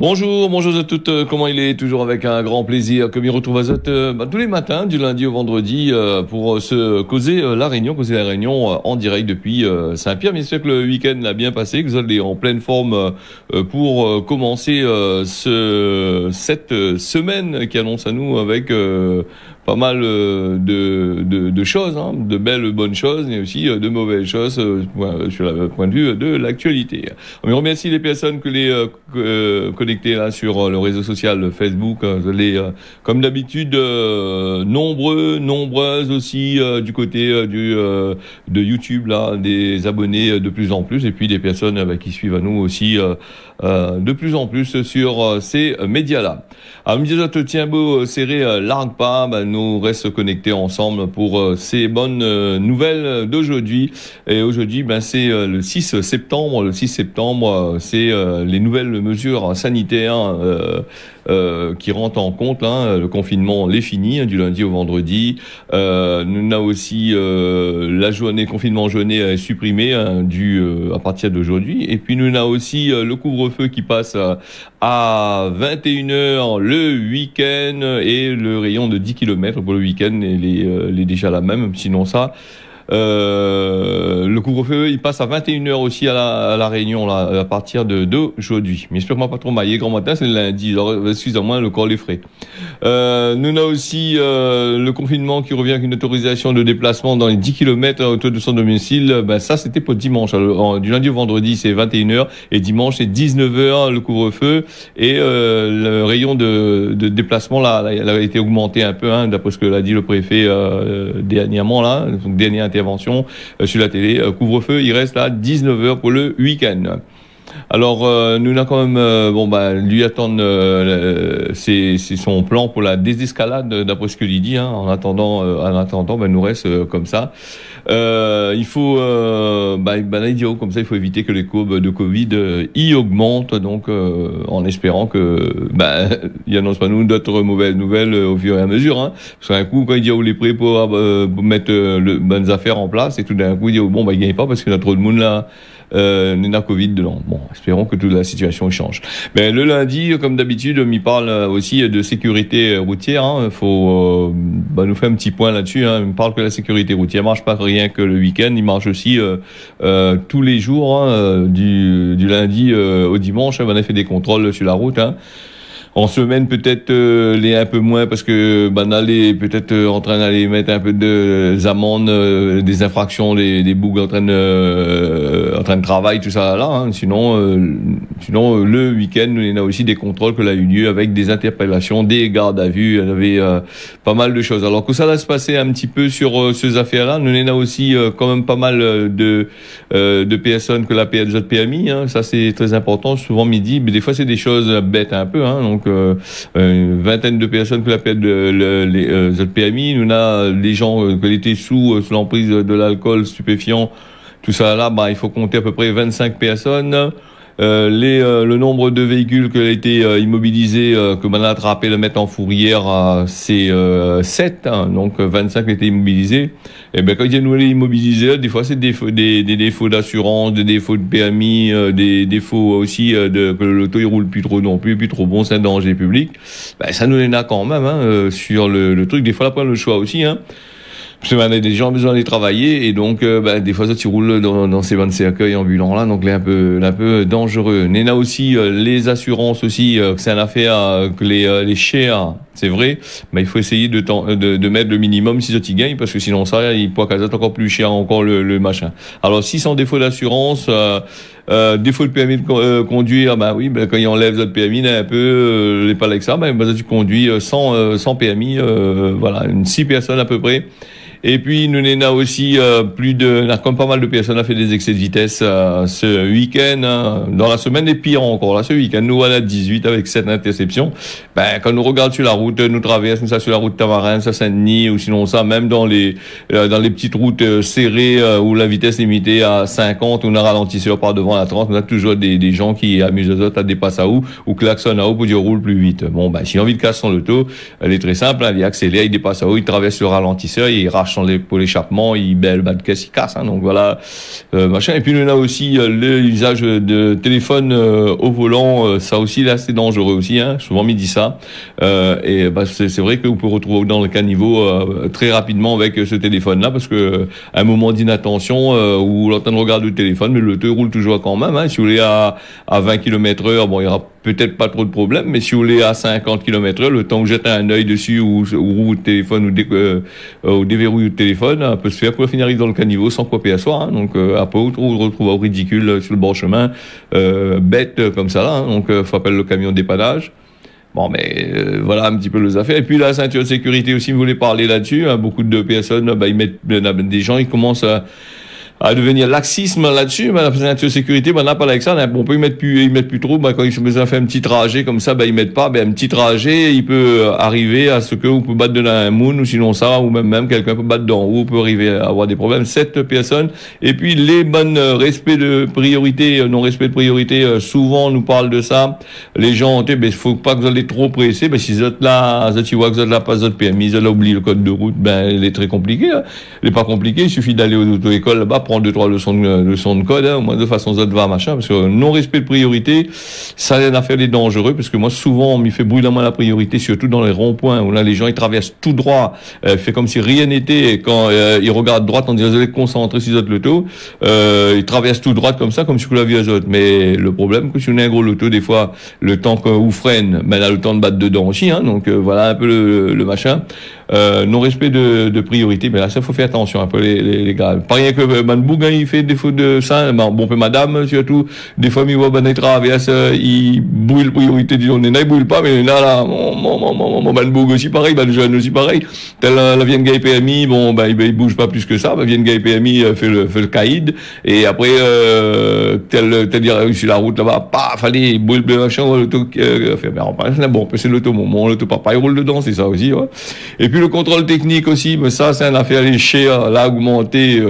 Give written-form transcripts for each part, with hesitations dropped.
Bonjour, bonjour à toutes. Comment il est? Toujours avec un grand plaisir que m'y retrouve à Zot tous les matins, du lundi au vendredi, pour se causer la Réunion, en direct depuis Saint-Pierre. Bien sûr que le week-end l'a bien passé, que Zot est en pleine forme pour commencer cette semaine qui annonce à nous avec pas mal de choses, hein, de belles bonnes choses, mais aussi de mauvaises choses sur le point de vue de l'actualité. On remercie les personnes que les connectées là sur le réseau social Facebook, comme d'habitude nombreuses aussi du côté de YouTube là, des abonnés de plus en plus, et puis des personnes qui suivent à nous aussi de plus en plus sur ces médias-là. Alors, me tiens beau, serré, largue pas, nous reste connectés ensemble pour ces bonnes nouvelles d'aujourd'hui. Et aujourd'hui, c'est le 6 septembre. Le 6 septembre, c'est les nouvelles mesures sanitaires qui rentrent en compte. Le confinement est fini, du lundi au vendredi. Nous avons aussi la confinement journée est supprimé à partir d'aujourd'hui. Et puis nous avons aussi le couvre-feu qui passe à 21h le week-end, et le rayon de 10 km pour le week-end est déjà la même. Sinon ça, le couvre-feu il passe à 21h aussi à la Réunion là, à partir d'aujourd'hui. Mais j'espère pas trop maillé. Grand matin, c'est le lundi, alors excusez-moi, le corps les frais. Nous avons aussi le confinement qui revient avec une autorisation de déplacement dans les 10 km autour de son domicile. Ça c'était pour dimanche. Alors, du lundi au vendredi c'est 21h, et dimanche c'est 19h le couvre-feu, et le rayon de déplacement là, il a été augmenté un peu, d'après ce que l'a dit le préfet dernièrement là, donc dernière intervention sur la télé. Couvre-feu, il reste à 19h pour le week-end. Alors, nous avons quand même, lui attendre c'est son plan pour la désescalade, d'après ce que lui dit. En attendant, nous reste comme ça. Il faut, comme ça, il faut éviter que les courbes de Covid y augmentent. Donc, en espérant que, il annonce pas nous d'autres mauvaises nouvelles au fur et à mesure. Parce qu'un coup, quand il dit où les prêts pour mettre bonnes affaires en place, et tout d'un coup, il dit il gagne pas parce qu'il y a trop de monde là. Nous a Covid dedans. Bon, espérons que toute la situation change. Mais le lundi, comme d'habitude, m'y parle aussi de sécurité routière. Faut nous faire un petit point là-dessus. Il me parle que la sécurité routière marche pas rien que le week-end, il marche aussi tous les jours, du lundi au dimanche. On a fait des contrôles sur la route. En semaine, peut-être les un peu moins, parce que d'aller peut-être en train d'aller mettre un peu de amendes, des infractions, des bugs en train de travail, tout ça là. Sinon le week-end, nous on a aussi des contrôles que l'a eu lieu avec des interpellations, des gardes à vue. Il y avait pas mal de choses. Alors que ça va se passer un petit peu sur ces affaires-là. Nous on a aussi quand même pas mal de personnes que la PMI. Ça c'est très important. Souvent midi, mais des fois c'est des choses bêtes un peu. Donc une vingtaine de personnes que l'appellent les PMI. Nous a les gens qui étaient sous l'emprise de l'alcool stupéfiant, tout ça là, il faut compter à peu près 25 personnes. Le nombre de véhicules qui ont été immobilisés, que a attrapé, le mettre en fourrière, c'est 7, donc 25 étaient immobilisés. Et quand ils nous les immobilisés, des fois c'est des défauts d'assurance, des défauts de permis, des défauts aussi que l'auto il roule plus trop non plus trop bon, c'est un danger public. Ça nous en a quand même sur le truc. Des fois après le choix aussi. Parce que des gens ont besoin de travailler, et donc des fois ça tu roules dans ces bancs de cercueil ambulants là, donc c'est un peu dangereux. On a aussi les assurances aussi, que c'est une affaire que les chers, c'est vrai, mais il faut essayer de mettre le minimum si ça t'y gagne, parce que sinon ça il pourra caser encore plus cher encore le machin. Alors si sans défaut d'assurance, défaut de permis de conduire, quand il enlève votre permis, il a un peu les pas avec ça, tu conduis sans permis, voilà, 6 personnes à peu près. Et puis nous on a aussi comme pas mal de personnes a fait des excès de vitesse ce week-end, dans la semaine, et pire encore là ce week-end nous on a 18 avec 7 interceptions. Quand nous regarde sur la route, nous traversons ça sur la route Tamarin, ça Saint-Denis, ou sinon ça même dans les petites routes serrées où la vitesse est limitée à 50, on a ralentisseur par devant la 30, on a toujours des gens qui amusent les autres à dépasser à ou klaxonnent à haut pour dire roule plus vite. S'il a envie de casser son auto, elle est très simple, il accélère, il dépasse à haut, il traverse le ralentisseur, il arrache marche pour l'échappement, le bas de caisse il casse, hein, donc voilà, machin. Et puis on a aussi l'usage de téléphone au volant, ça aussi là c'est dangereux aussi, hein, souvent on me dit ça. Et c'est vrai que vous pouvez retrouver dans le caniveau très rapidement avec ce téléphone-là, parce que un moment d'inattention où l'on entend regarder le téléphone, mais le roule toujours quand même. Hein, si vous voulez à 20 km/h, bon, il y aura peut-être pas trop de problème, mais si vous voulez à 50 km/h, le temps que jette un œil dessus ou roule le téléphone ou déverrouille le téléphone, on peut se faire pour finir dans le caniveau sans couper à soi. Hein, donc après vous retrouvez au ridicule sur le bord chemin, bête comme ça là. Hein, donc faut appeler le camion de dépannage. Bon, mais voilà un petit peu les affaires. Et puis la ceinture de sécurité aussi, vous voulez parler là-dessus. Hein, beaucoup de personnes, ils mettent des gens, ils commencent à devenir laxisme là-dessus. La ceinture de sécurité, on n'a pas avec ça. On peut y mettre plus trop. Quand ils ont fait un petit trajet comme ça, ils mettent pas. Un petit trajet, il peut arriver à ce que vous pouvez battre de la moon, ou sinon ça, ou même quelqu'un peut battre d'en haut, peut arriver à avoir des problèmes. 7 personnes. Et puis les bonnes respect de priorité, non-respect de priorité, souvent on nous parle de ça. Les gens, il faut pas que vous allez trop pressé. Si vous êtes là, tu vois que vous êtes là, pas votre permis, vous avez oublié le code de route, il est très compliqué. Hein. Il est pas compliqué. Il suffit d'aller aux auto-écoles là-bas, prendre 2-3 leçons de code, hein, au moins de façon ça va machin, parce que non-respect de priorité, ça a une affaire des dangereux, parce que moi souvent on m'y fait brûlamment la priorité, surtout dans les ronds-points, où là les gens ils traversent tout droit, fait comme si rien n'était, et quand ils regardent droite, on dit vous allez concentrer sur votre loto, ils traversent tout droit comme ça, comme si vous l'aviez à autres. Mais le problème, que si on a un gros loto, des fois, le temps que vous freine, là le temps de battre dedans aussi, hein, donc voilà un peu le machin. Non-respect de priorité, mais là ça faut faire attention un peu les gars. Pas rien que Bougain il fait défaut de ça, bon peu madame surtout, des fois il voit il traverse, il brûle priorité, disons, il brûle pas, mais là mon Boug aussi pareil, le jeune aussi pareil, tel la vient gay PMI, bon il bouge pas plus que ça, vient gay PMI fait le caïd, et après tel dire sur la route là-bas, paf, allez, brûle le machin, l'auto bon, c'est l'auto, mon l'auto papa il roule dedans, c'est ça aussi, ouais. Et puis le contrôle technique aussi, mais ça c'est une affaire chère, là augmenté,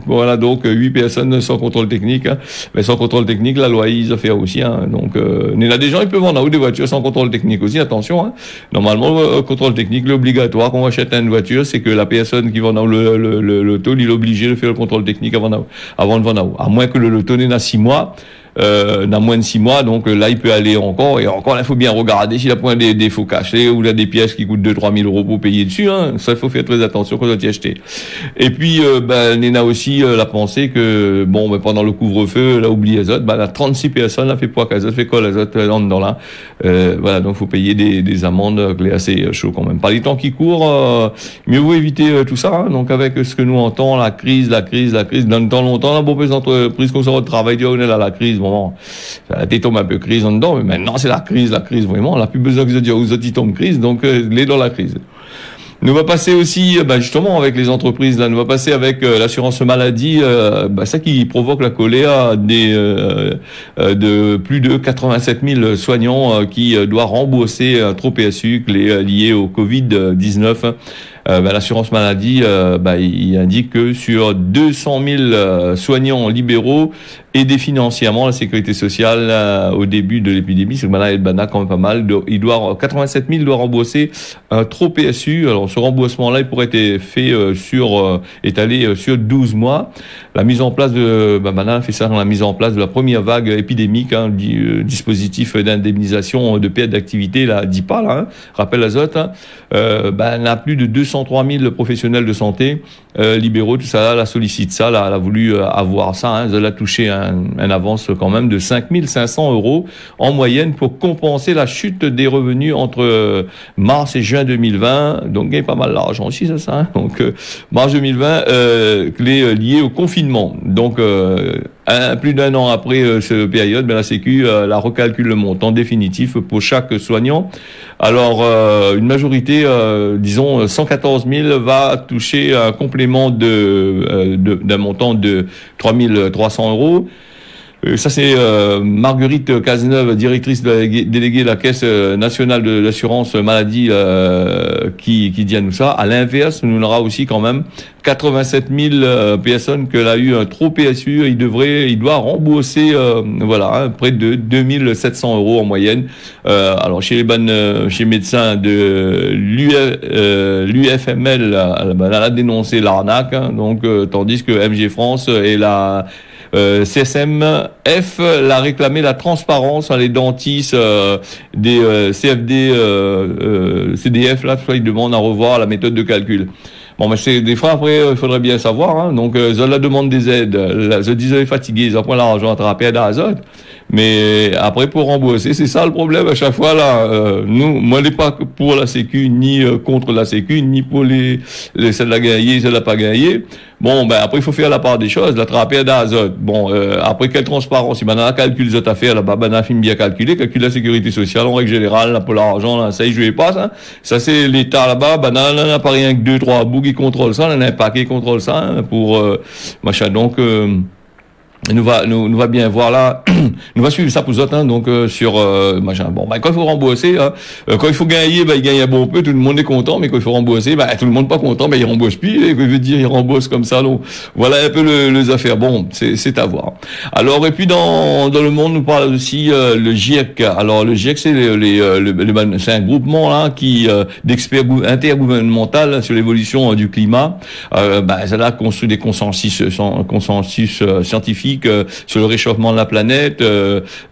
voilà, donc 8 personnes sans contrôle technique, hein. Mais sans contrôle technique, la loi ils a fait aussi, hein. Donc il y a des gens ils peuvent en avoir des voitures sans contrôle technique aussi, attention, hein. Normalement contrôle technique l'obligatoire quand on achète une voiture, c'est que la personne qui vend le loto, il est obligé de faire le contrôle technique avant de vendre, à moins que le loto n'ait 6 mois. Dans moins de 6 mois, donc là il peut aller encore, et encore là il faut bien regarder s'il a point des défauts cachés, ou là des pièces qui coûtent 2-3 000 euros pour payer dessus, hein. Ça il faut faire très attention quand on doit y acheter. Et puis on a aussi la pensée que pendant le couvre-feu, là oubliez les autres, là 36 personnes là fait poids qu'elles fait quoi les autres dans là, voilà, donc faut payer des amendes, c'est assez chaud quand même. Par les temps qui courent, mieux vaut éviter tout ça, hein. Donc avec ce que nous entend, la crise dans le temps longtemps, là beaucoup d'entreprises comme ça de travail, on est là la crise. Ça a tombe un peu crise en dedans, mais maintenant c'est la crise vraiment. On n'a plus besoin que de dire aux autres ils tombent crise, donc il est dans la crise. Nous va passer aussi, justement, avec les entreprises, là, nous va passer avec l'assurance maladie, ça qui provoque la colère de plus de 87 000 soignants qui doivent rembourser un trop PSU lié au Covid-19. L'assurance maladie, il indique que sur 200 000 soignants libéraux aidés financièrement la sécurité sociale au début de l'épidémie, c'est quand même pas mal. 87 000 doivent rembourser un trop PSU. Alors ce remboursement-là, il pourrait être fait étalé sur 12 mois. La mise en place de fait ça dans la mise en place de la première vague épidémique, hein, du dispositif d'indemnisation de perte d'activité, la DIPA, là, hein, rappel azote. Hein, on a plus de 203 000 professionnels de santé libéraux, tout ça, la sollicite ça, là, elle a voulu avoir ça, hein, elle a touché un avance quand même de 5 500 euros en moyenne pour compenser la chute des revenus entre mars et juin 2020, donc il y a pas mal d'argent aussi, ça, hein. Donc mars 2020, lié au confinement. Donc plus d'un an après cette période, la Sécu la recalcule le montant définitif pour chaque soignant. Alors une majorité, disons 114 000, va toucher un complément d'un montant de 3 300 euros. ça c'est Marguerite Cazeneuve, directrice déléguée de la Caisse nationale de l'assurance maladie, qui dit à nous ça. À l'inverse, nous aura aussi quand même 87 000 personnes que a eu un trop PSU. Il doit rembourser près de 2 700 € en moyenne. Alors chez les médecins de l'UFML, elle a dénoncé l'arnaque, hein, donc tandis que MG France et la CSMF l'a réclamé la transparence, les dentistes des CFD, CDF, là, ils demandent à revoir la méthode de calcul. Bon, mais c'est des fois après, il faudrait bien savoir. Hein. Donc, la demande des aides, je disais fatigué, ils apprennent l'argent à travers d'azote. Mais après, pour rembourser, c'est ça le problème à chaque fois là. Moi, je n'ai pas pour la Sécu, ni contre la Sécu, ni pour celle la gagner, celle la pas gagner. Bon, ben après, il faut faire la part des choses, la trapper d'azote. Bon, après, quelle transparence? Si maintenant, calcul cette affaire là-bas, ben, film bien calculé, calcul la sécurité sociale, en règle générale, là, pour l'argent, là, ça y jouez pas, ça. Ça, c'est l'État là-bas, ben, là, on n'a pas rien que 2, 3 bouts qui contrôlent ça, on a un paquet qui contrôle ça, hein, pour, machin. Donc, nous va bien voir là, nous va suivre ça pour autres, hein, donc sur machin. Bon, ben quand il faut rembourser, hein, quand il faut gagner, ben il gagne un bon peu, tout le monde est content, mais quand il faut rembourser, ben tout le monde pas content, ben il rembourse plus. Et veut dire il rembourse comme ça, donc voilà un peu les affaires. Bon, c'est à voir. Alors et puis dans le monde, nous parle aussi le GIEC. Alors le GIEC c'est c'est un groupement là qui d'experts intergouvernemental sur l'évolution du climat. Ça a construit des consensus scientifiques sur le réchauffement de la planète,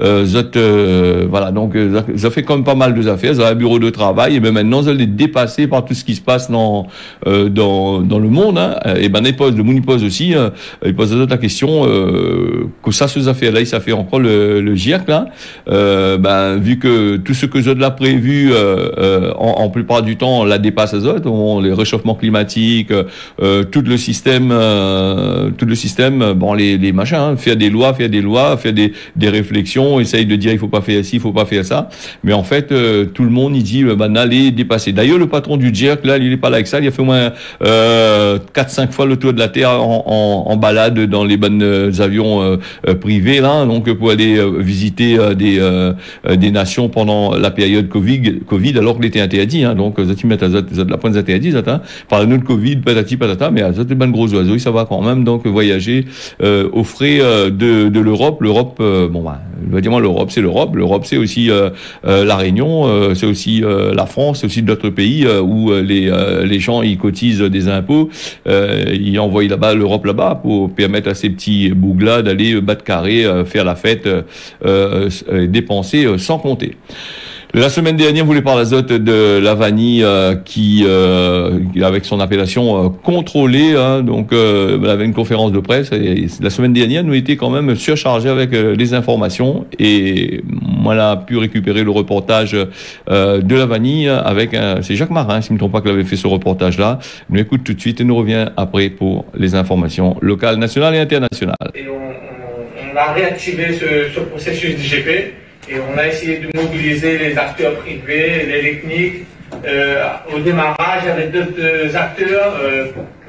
voilà, donc ça fait quand même pas mal de affaires, ça a un bureau de travail, et ben maintenant ça est dépassé par tout ce qui se passe dans le monde, hein. Et ben le monde pose aussi, il pose la question que ça, ces affaires-là, ça fait encore le GIEC là, vu que tout ce que Zod l'a prévu en plupart du temps on la dépasse à Zod, les réchauffements climatiques, tout le système, bon les machins, hein, faire des lois, faire des réflexions, essaye de dire il faut pas faire ci, il faut pas faire ça, mais en fait tout le monde il dit allez dépasser. D'ailleurs le patron du GIEC là, il est pas là avec ça, il a fait au moins 4-5 fois le tour de la Terre en balade dans les bonnes avions privés là, donc pour aller visiter des nations pendant la période Covid alors qu'il était interdit, hein, donc ça tu mets la pointe interdit ça, hein, par nous de Covid patati patata, mais ça c'est ben gros oiseaux, ça va quand même, donc voyager aux frais de l'Europe. L'Europe, l'Europe c'est aussi la Réunion, c'est aussi la France, c'est aussi d'autres pays où les gens ils cotisent des impôts, ils envoient l'Europe là-bas pour permettre à ces petits bouglas d'aller battre carré, faire la fête, dépenser sans compter. La semaine dernière, vous voulez parler de la vanille qui, avec son appellation contrôlée, hein, donc elle avait une conférence de presse. Et la semaine dernière, nous étions quand même surchargés avec les informations, et moi, on a pu récupérer le reportage de la vanille avec c'est Jacques Marin, si je ne me trompe pas, qui avait fait ce reportage-là. Nous écoute tout de suite et nous revient après pour les informations locales, nationales et internationales. Et on a réactivé ce processus d'IGP. Et on a essayé de mobiliser les acteurs privés, les techniques. Au démarrage, il y avait d'autres acteurs,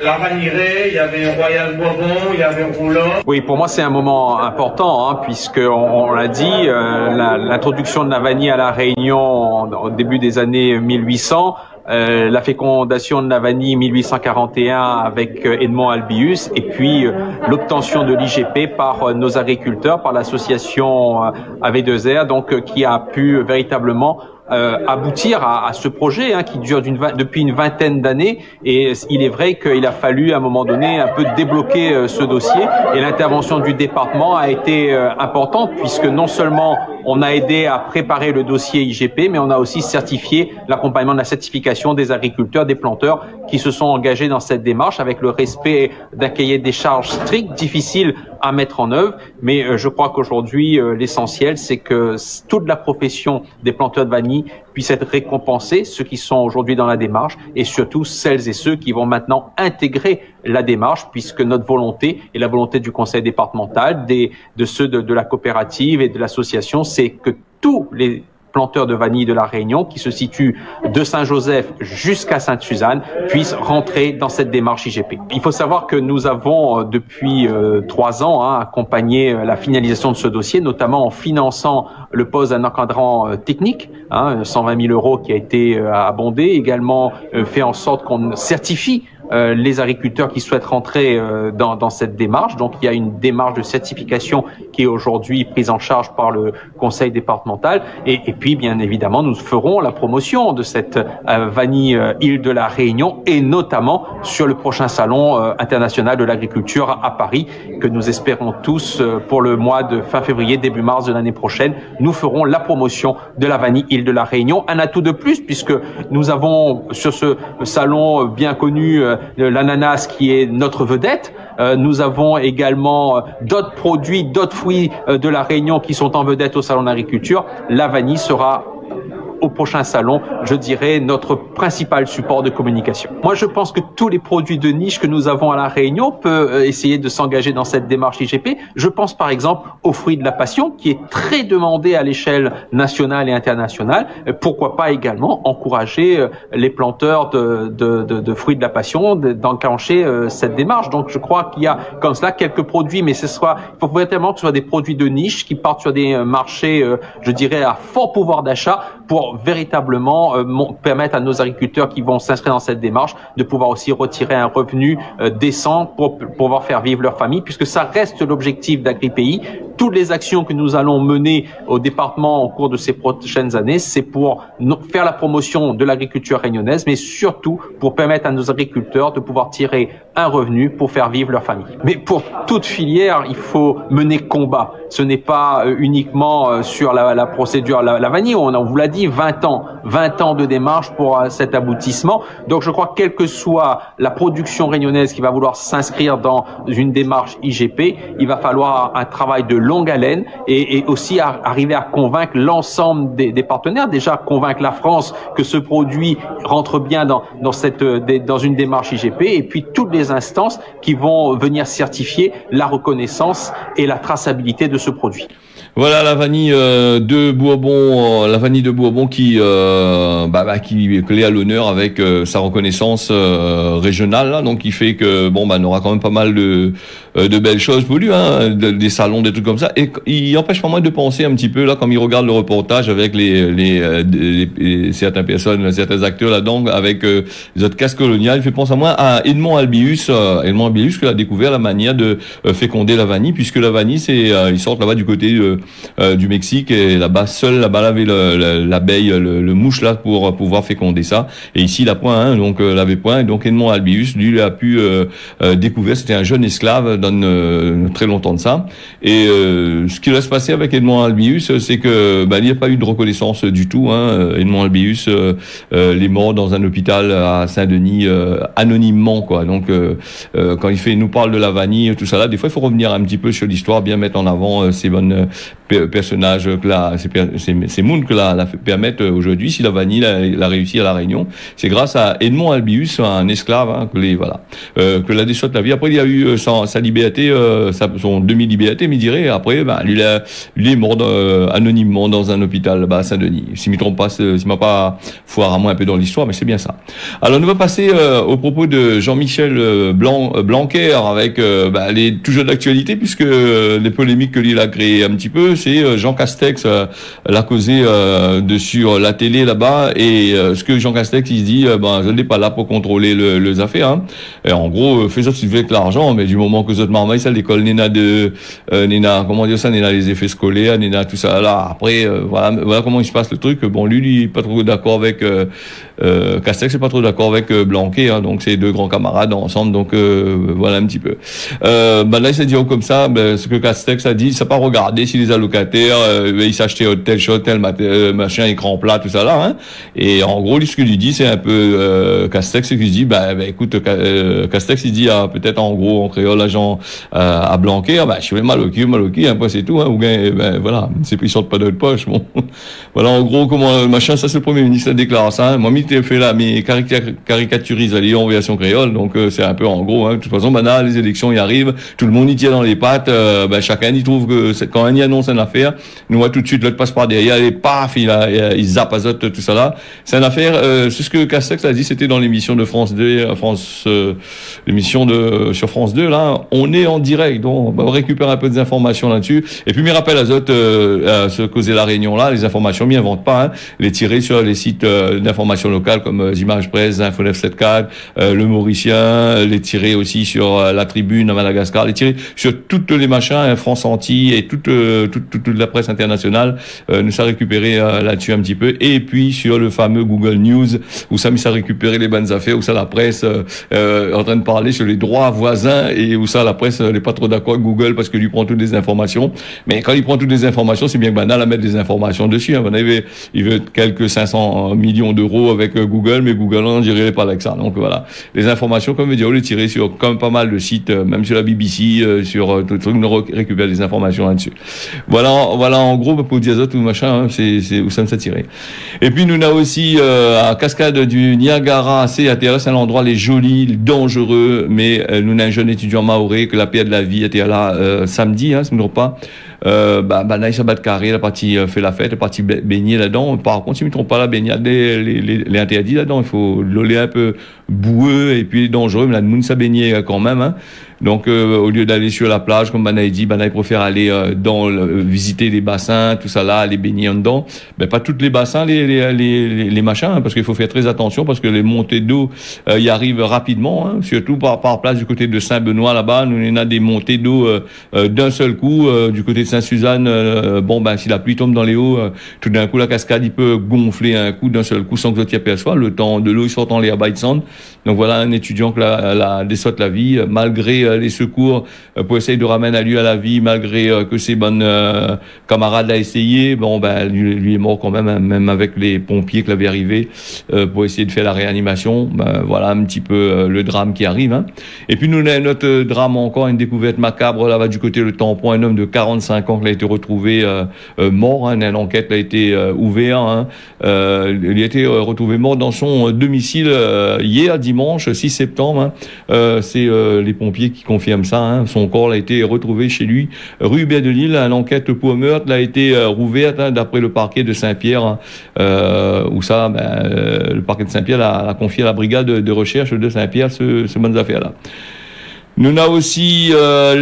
la Vanirée, il y avait Royal Bourbon, il y avait Roland. Oui, pour moi c'est un moment important, hein, puisque on l'a dit, l'introduction de la vanille à la Réunion au début des années 1800, la fécondation de la vanille 1841 avec Edmond Albius, et puis l'obtention de l'IGP par nos agriculteurs, par l'association AV2R, donc qui a pu véritablement aboutir à ce projet, hein, qui dure depuis une vingtaine d'années. Et il est vrai qu'il a fallu à un moment donné un peu débloquer ce dossier, et l'intervention du département a été importante, puisque non seulement on a aidé à préparer le dossier IGP, mais on a aussi certifié l'accompagnement de la certification des agriculteurs, des planteurs qui se sont engagés dans cette démarche avec le respect d'un cahier des charges strict, difficile à mettre en œuvre. Mais je crois qu'aujourd'hui, l'essentiel, c'est que toute la profession des planteurs de vanille puisse être récompensée, ceux qui sont aujourd'hui dans la démarche, et surtout celles et ceux qui vont maintenant intégrer la démarche, puisque notre volonté et la volonté du conseil départemental, de ceux de la coopérative et de l'association, c'est que tous les planteurs de vanille de la Réunion, qui se situent de Saint-Joseph jusqu'à Sainte-Suzanne, puissent rentrer dans cette démarche IGP. Il faut savoir que nous avons depuis 3 ans accompagné la finalisation de ce dossier, notamment en finançant le poste d'un encadrant technique, 120 000 € qui a été abondé, également fait en sorte qu'on certifie les agriculteurs qui souhaitent rentrer dans cette démarche. Donc il y a une démarche de certification qui est aujourd'hui prise en charge par le conseil départemental et puis bien évidemment nous ferons la promotion de cette vanille île de la Réunion et notamment sur le prochain salon international de l'agriculture à Paris que nous espérons tous pour le mois de fin février, début mars de l'année prochaine. Nous ferons la promotion de la vanille île de la Réunion. Un atout de plus puisque nous avons sur ce salon bien connu l'ananas qui est notre vedette. Nous avons également d'autres produits, d'autres fruits de la Réunion qui sont en vedette au salon d'agriculture. La vanille sera au prochain salon, je dirais, notre principal support de communication. Moi, je pense que tous les produits de niche que nous avons à La Réunion peuvent essayer de s'engager dans cette démarche IGP. Je pense par exemple aux fruits de la passion, qui est très demandé à l'échelle nationale et internationale. Pourquoi pas également encourager les planteurs de fruits de la passion d'enclencher cette démarche. Donc, je crois qu'il y a comme cela quelques produits, mais il faut vraiment que ce soit des produits de niche qui partent sur des marchés, je dirais, à fort pouvoir d'achat pour véritablement permettre à nos agriculteurs qui vont s'inscrire dans cette démarche de pouvoir aussi retirer un revenu décent pour pouvoir faire vivre leur famille, puisque ça reste l'objectif d'AgriPéi. Toutes les actions que nous allons mener au département au cours de ces prochaines années, c'est pour faire la promotion de l'agriculture réunionnaise, mais surtout pour permettre à nos agriculteurs de pouvoir tirer un revenu pour faire vivre leur famille. Mais pour toute filière, il faut mener combat. Ce n'est pas uniquement sur la procédure, la vanille, on vous l'a dit, 20 ans de démarche pour cet aboutissement. Donc je crois que quelle que soit la production réunionnaise qui va vouloir s'inscrire dans une démarche IGP, il va falloir un travail de longue haleine et aussi arriver à convaincre l'ensemble des partenaires, déjà convaincre la France que ce produit rentre bien dans une démarche IGP et puis toutes les instances qui vont venir certifier la reconnaissance et la traçabilité de ce produit. Voilà la vanille de Bourbon, qui est à l'honneur avec sa reconnaissance régionale là, donc qui fait que on aura quand même pas mal de belles choses pour lui, des salons, des trucs comme ça, et il empêche pas moi de penser un petit peu là, comme il regarde le reportage avec certaines personnes, certains acteurs là-dedans avec les autres cases coloniales, il fait penser à moi à Edmond Albius qui a découvert la manière de féconder la vanille, puisque la vanille ils sortent là-bas du côté du Mexique et là-bas avait l'abeille, le mouche là pour pouvoir féconder ça, et ici il a point, donc l'avait point, et donc Edmond Albius lui a pu découvrir, c'était un jeune esclave dans très longtemps de ça, et ce qui va se passer avec Edmond Albius, c'est que il n'y a pas eu de reconnaissance du tout, Edmond Albius il est mort dans un hôpital à Saint-Denis anonymement, quoi. Donc quand il nous parle de la vanille, tout ça là, des fois il faut revenir un petit peu sur l'histoire, bien mettre en avant ces bonnes personnages que ces mondes que la permettent aujourd'hui. Si la vanille l'a réussi à La Réunion, c'est grâce à Edmond Albius, un esclave, que la déçoit la vie. Après il y a eu sa liberté, son demi-liberté, mais dirais après lui est mort anonymement dans un hôpital là-bas à Saint-Denis. Si je me trompe pas, si m'a pas foire à moi un peu dans l'histoire, mais c'est bien ça. Alors on va passer au propos de Jean-Michel Blanquer avec toujours d'actualité, puisque les polémiques que lui a créées un petit peu, c'est Jean Castex l'a causé sur la télé là-bas, et ce que Jean Castex il se dit, je n'ai pas là pour contrôler les affaires, et en gros fais ça si tu veux avec l'argent, mais du moment que vous êtes marmaille, ça l'école n'ena les effets scolaires, n'ena tout ça là, après voilà comment il se passe le truc. Lui est pas trop d'accord avec Castex, c'est pas trop d'accord avec Blanquer, donc c'est deux grands camarades ensemble, donc voilà un petit peu. Là il s'est dit comme ça, ce que Castex a dit, ça pas regardé si les allocataires ils s'achetaient telle chose, tel machin, écran plat, tout ça là, et en gros ce qu'il lui dit, c'est un peu Castex qui dit écoute, Castex il dit peut-être en gros en créole l'agent à Blanquer, je suis maloqué, après c'est tout, ou bien voilà, ils sortent pas de notre poche, Voilà, en gros, comment, machin, ça c'est le Premier ministre qui déclare ça, hein. Moi, m'y fait là, mais caricaturise à Lyon en version créole, donc c'est un peu en gros, hein. De toute façon, maintenant, les élections y arrivent, tout le monde y tient dans les pattes, chacun y trouve que quand un y annonce une affaire, nous voit tout de suite, l'autre passe par derrière, et paf, il zappe, azote, tout ça là. C'est une affaire, c'est ce que Castex a dit, c'était dans l'émission de France 2, l'émission sur France 2, là, on est en direct, donc on récupère un peu des informations là-dessus, et puis, me rappelle azote, ce causait la réunion là, les informations, m'y invente pas, hein, les tirer sur les sites d'information locales comme Images Presse, Info 974, Le Mauricien, les tirer aussi sur La Tribune à Madagascar, les tirer sur toutes les machins, hein, France Antilles et toute la presse internationale, nous ça récupéré là-dessus un petit peu, et puis sur le fameux Google News où ça a récupéré les bonnes affaires, où ça la presse en train de parler sur les droits voisins, et où ça la presse n'est pas trop d'accord avec Google parce que lui prend toutes les informations, mais quand il prend toutes les informations, c'est bien banal à mettre des informations dessus, hein. Il veut quelques 500 millions d'euros avec Google, mais Google n'en dirait pas avec ça. Donc voilà, les informations, comme je dis, on les tirer sur comme pas mal de sites, même sur la BBC, sur tout le truc, on récupère des informations là-dessus. Voilà en gros pour dire ça tout machin, hein, c'est où ça me s'est tiré. Et puis nous avons aussi à Cascade du Niagara, c'est intéressant, un endroit les joli, dangereux, mais nous avons un jeune étudiant maoré que la paix de la vie était là samedi, hein, si je ne me trompe pas. Naïs Abad Carré, la partie fait la fête, la partie baigner là-dedans. Par contre, si je ne me trompe pas, la baignade, les interdits là-dedans, il faut l'oler un peu boueux et puis dangereux, mais là, nous, ça baignait quand même, hein. Donc, au lieu d'aller sur la plage, comme Banaï dit, Banaï préfère aller visiter les bassins, tout ça là, aller baigner en dedans. Ben, pas tous les bassins, les machins, hein, parce qu'il faut faire très attention, parce que les montées d'eau y arrivent rapidement, hein, surtout par place du côté de Saint-Benoît là-bas. Nous, on a des montées d'eau d'un seul coup, du côté de Saint-Suzanne. Si la pluie tombe dans les hauts, tout d'un coup, la cascade, il peut gonfler un coup d'un seul coup sans que l'autre y aperçoive. Le temps de l'eau, il sort en l'air by sand. Donc voilà, un étudiant que la dessote la vie, malgré les secours pour essayer de ramener à lui à la vie, malgré que ses bonnes camarades l'a essayé, lui est mort quand même, hein, même avec les pompiers qui l'avaient arrivé pour essayer de faire la réanimation. Voilà un petit peu le drame qui arrive, hein. Et puis nous on a notre drame encore, une découverte macabre là-bas du côté le Tampon, un homme de 45 ans qui a été retrouvé mort, hein, une enquête a été ouverte, hein. Il a été retrouvé mort dans son domicile hier dimanche 6 septembre, hein. C'est les pompiers qui confirment ça, hein. Son corps a été retrouvé chez lui rue Hubert de Lille. L'enquête pour meurtre a été rouverte, hein, d'après le parquet de Saint-Pierre, hein, où ça le parquet de Saint-Pierre a confié à la brigade de recherche de Saint-Pierre ce bonnes affaires là. Nous avons aussi le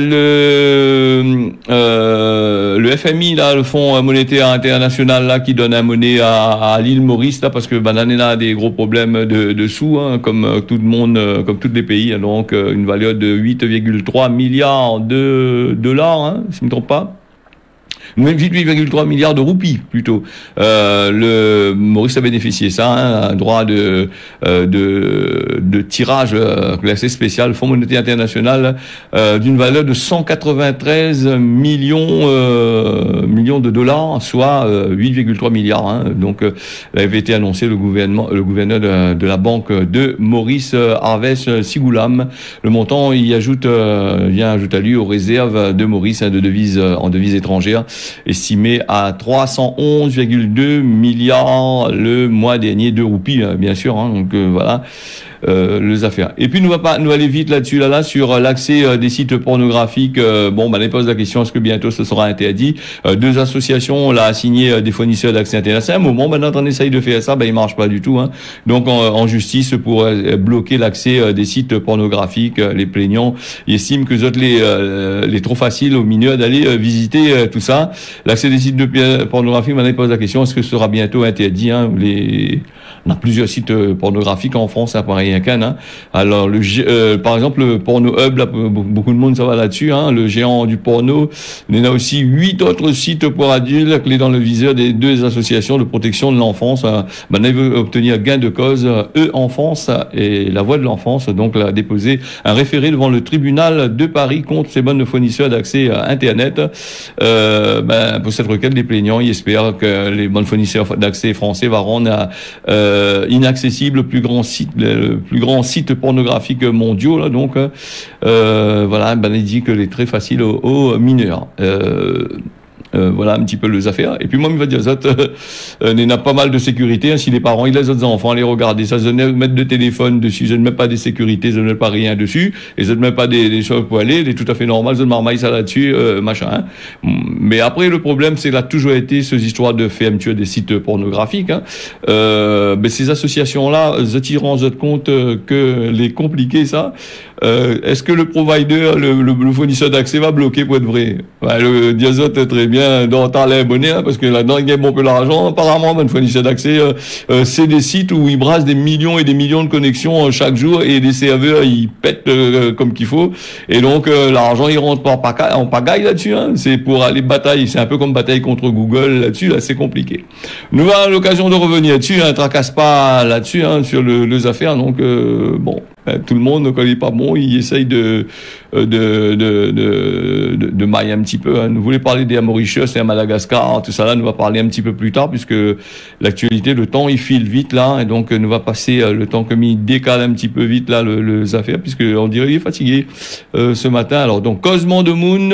FMI là, le Fonds monétaire international là, qui donne un monnaie à l'île Maurice là, parce que on a des gros problèmes de sous, hein, comme tout le monde, comme tous les pays, hein, donc une valeur de 8,3 milliards de dollars, hein, si je ne me trompe pas. 8,3 milliards de roupies plutôt. Le Maurice a bénéficié ça, hein, un droit de tirage classé spécial, Fonds monétaire international, d'une valeur de 193 millions de dollars, soit 8,3 milliards. Hein. Donc, avait été annoncé le gouverneur de la banque de Maurice, Harvest Sigoulam. Le montant vient ajouter à lui aux réserves de Maurice, hein, de devises en devises étrangères, estimé à 311,2 milliards le mois dernier de roupies, bien sûr, hein, donc voilà les affaires. Et puis nous aller vite là-dessus sur l'accès des sites pornographiques. On pose la question, est-ce que bientôt ce sera interdit? Deux associations là assigné des fournisseurs d'accès internet. C'est un moment maintenant on essaye de faire ça, il marche pas du tout, hein. Donc en justice pour bloquer l'accès des sites pornographiques, les plaignants ils estiment que les trop facile aux mineurs d'aller visiter tout ça. L'accès des sites pornographiques, maintenant pose la question, est-ce que ce sera bientôt interdit, hein? On a plusieurs sites pornographiques en France, hein, pareil, hein. Alors, par exemple, le Porno Hub, là, beaucoup de monde ça va là-dessus, hein, le géant du porno. Il y en a aussi 8 autres sites pour adultes, clés dans le viseur des deux associations de protection de l'enfance. Maintenant, il veut obtenir gain de cause, Enfance et la Voix de l'enfance, donc a déposé un référé devant le tribunal de Paris contre ces bonnes fournisseurs d'accès à Internet. Pour cette requête, les plaignants, ils espèrent que les bonnes fournisseurs d'accès français vont rendre inaccessible le plus grand site pornographique mondiaux, là, donc il dit que c'est très facile aux mineurs. Voilà un petit peu les affaires. Et puis moi, il va dire, il y a pas mal de sécurité. Hein, si les parents, ils laissent leurs enfants aller regarder ça, ils ne mettent de téléphone dessus, ils ne mettent pas des sécurités, ils ne mettent pas rien dessus, ils ne mettent pas des choses pour aller, c'est tout à fait normal, ils ne marmaillent ça là-dessus, machin. Hein. Mais après, le problème, c'est qu'il a toujours été ces histoires de fermeture des sites pornographiques. Hein. Mais ces associations-là, ils tirent compte que les compliquer ça. Est-ce que le provider, le fournisseur d'accès va bloquer pour être vrai? Ouais, le Diazot est très bien dans les abonnés, hein, parce que là-dedans, il gagne bon peu d'argent. Apparemment, le fournisseur d'accès, c'est des sites où ils brassent des millions et des millions de connexions chaque jour et les serveurs, ils pètent comme qu'il faut. Et donc, l'argent, il rentre pas en pagaille là-dessus. Hein. C'est pour aller bataille. C'est un peu comme bataille contre Google là-dessus. Là, c'est compliqué. Nous avons l'occasion de revenir dessus. Hein, tracasse pas là-dessus, hein, sur les affaires. Donc, bon. Tout le monde, quand il est pas bon, il essaye de mailler un petit peu. Hein. Nous voulons parler des Mauritius et à Madagascar, tout ça là, nous va parler un petit peu plus tard, puisque l'actualité, le temps, il file vite là, et donc nous va passer le temps comme il décale un petit peu vite là les affaires, puisque on dirait qu'il est fatigué ce matin. Alors donc Cosmo de Moon,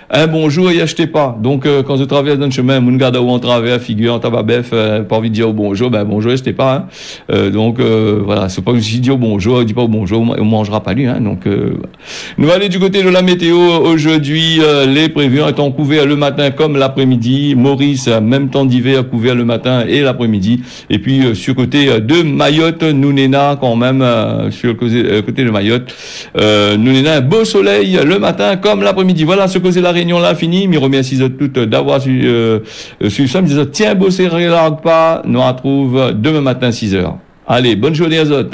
un bonjour et achetez pas. Donc quand je traverse dans le chemin, Moon garde où on traverse, figure en tababef, pas envie de dire au bonjour, ben bonjour, achetez pas. Hein. Donc voilà, c'est pas aussi dire au bonjour, dit pas bonjour, on mangera pas lui, hein, donc nous allons aller du côté de la météo aujourd'hui. Les prévisions étant couverts le matin comme l'après-midi. Maurice, même temps d'hiver, couvert le matin et l'après-midi. Et puis sur côté de Mayotte, Nounéna quand même sur le côté de Mayotte, Nounéna, un beau soleil le matin comme l'après-midi. Voilà, ce côté la réunion là fini. Je remercie toutes d'avoir suivi ça. Je me disais tiens, bosser, regarde pas. Nous on retrouve demain matin 6h. Allez, bonne journée à Zot.